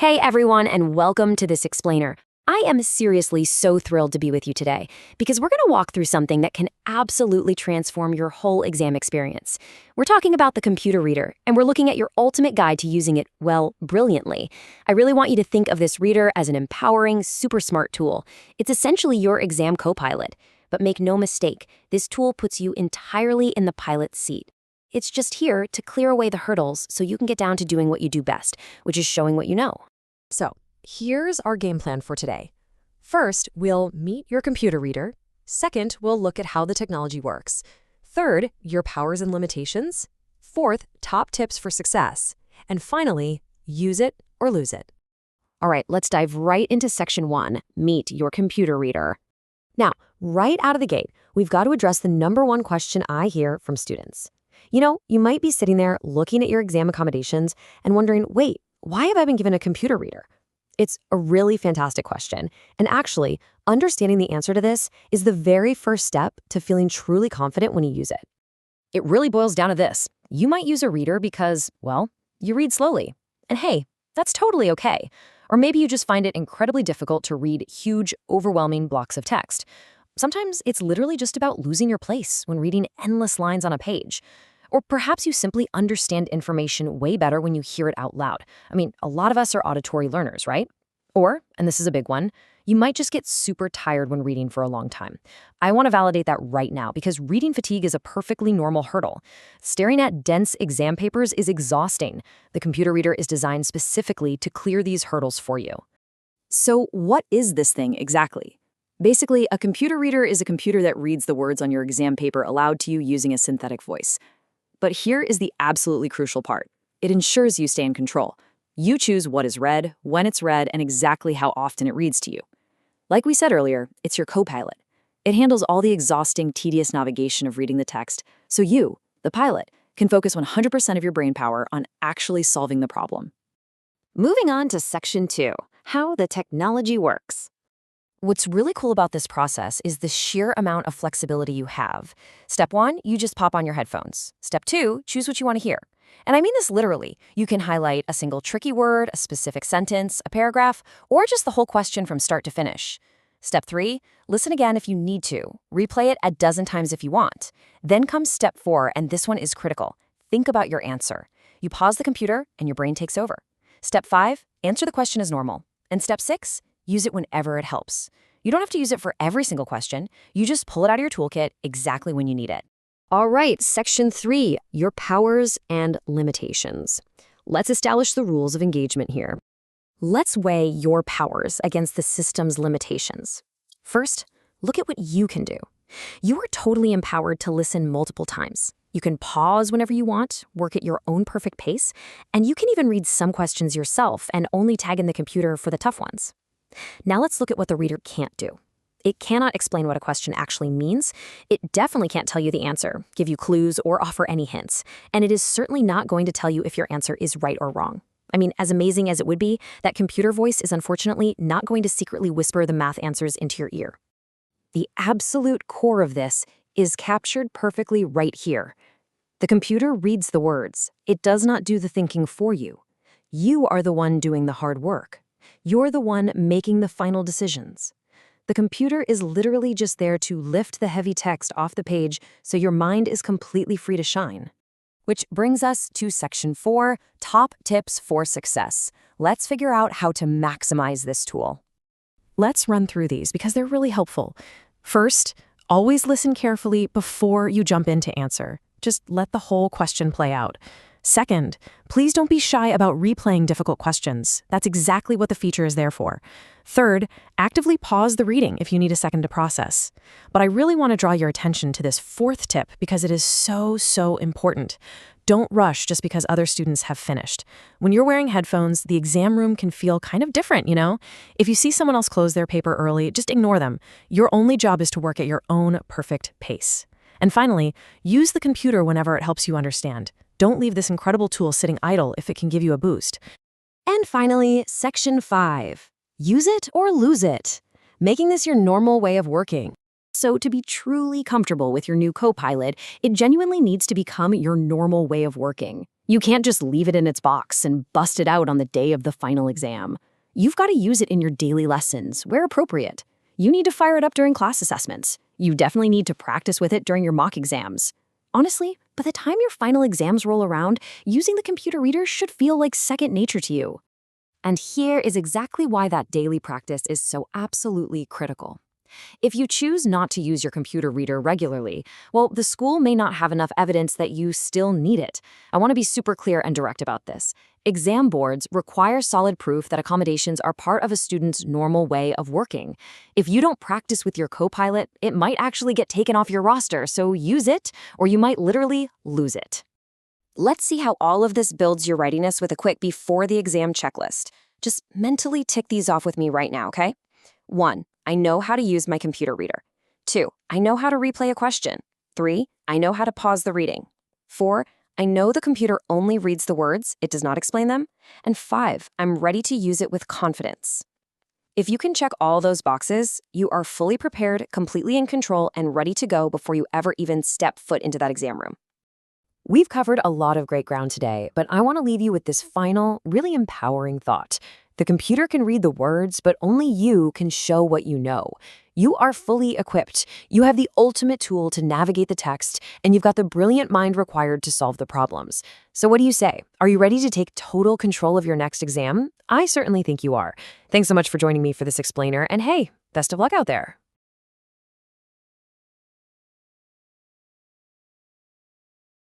Hey everyone, and welcome to This Explainer. I am seriously so thrilled to be with you today because we're going to walk through something that can absolutely transform your whole exam experience. We're talking about the computer reader, and we're looking at your ultimate guide to using it, well, brilliantly. I really want you to think of this reader as an empowering, super smart tool. It's essentially your exam co-pilot. But make no mistake, this tool puts you entirely in the pilot's seat. It's just here to clear away the hurdles so you can get down to doing what you do best, which is showing what you know. So, here's our game plan for today. First, we'll meet your computer reader. Second, we'll look at how the technology works. Third, your powers and limitations. Fourth, top tips for success. And finally, use it or lose it. All right, let's dive right into section 1, meet your computer reader. Now, right out of the gate, we've got to address the number one question I hear from students. You might be sitting there looking at your exam accommodations and wondering, wait, why have I been given a computer reader? It's a really fantastic question. And actually, understanding the answer to this is the very first step to feeling truly confident when you use it. It really boils down to this. You might use a reader because, well, you read slowly. And hey, that's totally okay. Or maybe you just find it incredibly difficult to read huge, overwhelming blocks of text. Sometimes it's literally just about losing your place when reading endless lines on a page. Or perhaps you simply understand information way better when you hear it out loud. I mean, a lot of us are auditory learners, right? Or, and this is a big one, you might just get super tired when reading for a long time. I want to validate that right now because reading fatigue is a perfectly normal hurdle. Staring at dense exam papers is exhausting. The computer reader is designed specifically to clear these hurdles for you. So what is this thing exactly? Basically, a computer reader is a computer that reads the words on your exam paper aloud to you using a synthetic voice. But here is the absolutely crucial part. It ensures you stay in control. You choose what is read, when it's read, and exactly how often it reads to you. Like we said earlier, it's your co-pilot. It handles all the exhausting, tedious navigation of reading the text, so you, the pilot, can focus 100% of your brain power on actually solving the problem. Moving on to section 2, how the technology works. What's really cool about this process is the sheer amount of flexibility you have. Step 1, you just pop on your headphones. Step 2, choose what you want to hear. And I mean this literally. You can highlight a single tricky word, a specific sentence, a paragraph, or just the whole question from start to finish. Step 3, listen again if you need to. Replay it a dozen times if you want. Then comes step 4, and this one is critical. Think about your answer. You pause the computer and your brain takes over. Step 5, answer the question as normal. And step 6, use it whenever it helps. You don't have to use it for every single question. You just pull it out of your toolkit exactly when you need it. All right, section 3, your powers and limitations. Let's establish the rules of engagement here. Let's weigh your powers against the system's limitations. First, look at what you can do. You are totally empowered to listen multiple times. You can pause whenever you want, work at your own perfect pace, and you can even read some questions yourself and only tag in the computer for the tough ones. Now let's look at what the reader can't do. It cannot explain what a question actually means. It definitely can't tell you the answer, give you clues, or offer any hints. And it is certainly not going to tell you if your answer is right or wrong. I mean, as amazing as it would be, that computer voice is unfortunately not going to secretly whisper the math answers into your ear. The absolute core of this is captured perfectly right here. The computer reads the words. It does not do the thinking for you. You are the one doing the hard work. You're the one making the final decisions. The computer is literally just there to lift the heavy text off the page so your mind is completely free to shine. Which brings us to section 4, top tips for success. Let's figure out how to maximize this tool. Let's run through these because they're really helpful. First, always listen carefully before you jump in to answer. Just let the whole question play out. Second, please don't be shy about replaying difficult questions. That's exactly what the feature is there for. Third, actively pause the reading if you need a second to process. But I really want to draw your attention to this 4th tip because it is so important. Don't rush just because other students have finished. When you're wearing headphones, the exam room can feel kind of different, you know? If you see someone else close their paper early, just ignore them. Your only job is to work at your own perfect pace. And finally, use the computer whenever it helps you understand. Don't leave this incredible tool sitting idle if it can give you a boost. And finally, section 5. Use it or lose it. Making this your normal way of working. So to be truly comfortable with your new co-pilot, it genuinely needs to become your normal way of working. You can't just leave it in its box and bust it out on the day of the final exam. You've got to use it in your daily lessons, where appropriate. You need to fire it up during class assessments. You definitely need to practice with it during your mock exams. Honestly, by the time your final exams roll around, using the computer reader should feel like second nature to you. And here is exactly why that daily practice is so absolutely critical. If you choose not to use your computer reader regularly, well, the school may not have enough evidence that you still need it. I want to be super clear and direct about this. Exam boards require solid proof that accommodations are part of a student's normal way of working. If you don't practice with your co-pilot, it might actually get taken off your roster, so use it, or you might literally lose it. Let's see how all of this builds your readiness with a quick before the exam checklist. Just mentally tick these off with me right now, okay? 1. I know how to use my computer reader. 2. I know how to replay a question. 3. I know how to pause the reading. 4. I know the computer only reads the words, it does not explain them. And 5. I'm ready to use it with confidence. If you can check all those boxes, you are fully prepared, completely in control, and ready to go before you ever even step foot into that exam room. We've covered a lot of great ground today, but I want to leave you with this final, really empowering thought. The computer can read the words, but only you can show what you know. You are fully equipped. You have the ultimate tool to navigate the text, and you've got the brilliant mind required to solve the problems. So what do you say? Are you ready to take total control of your next exam? I certainly think you are. Thanks so much for joining me for this explainer, and hey, best of luck out there.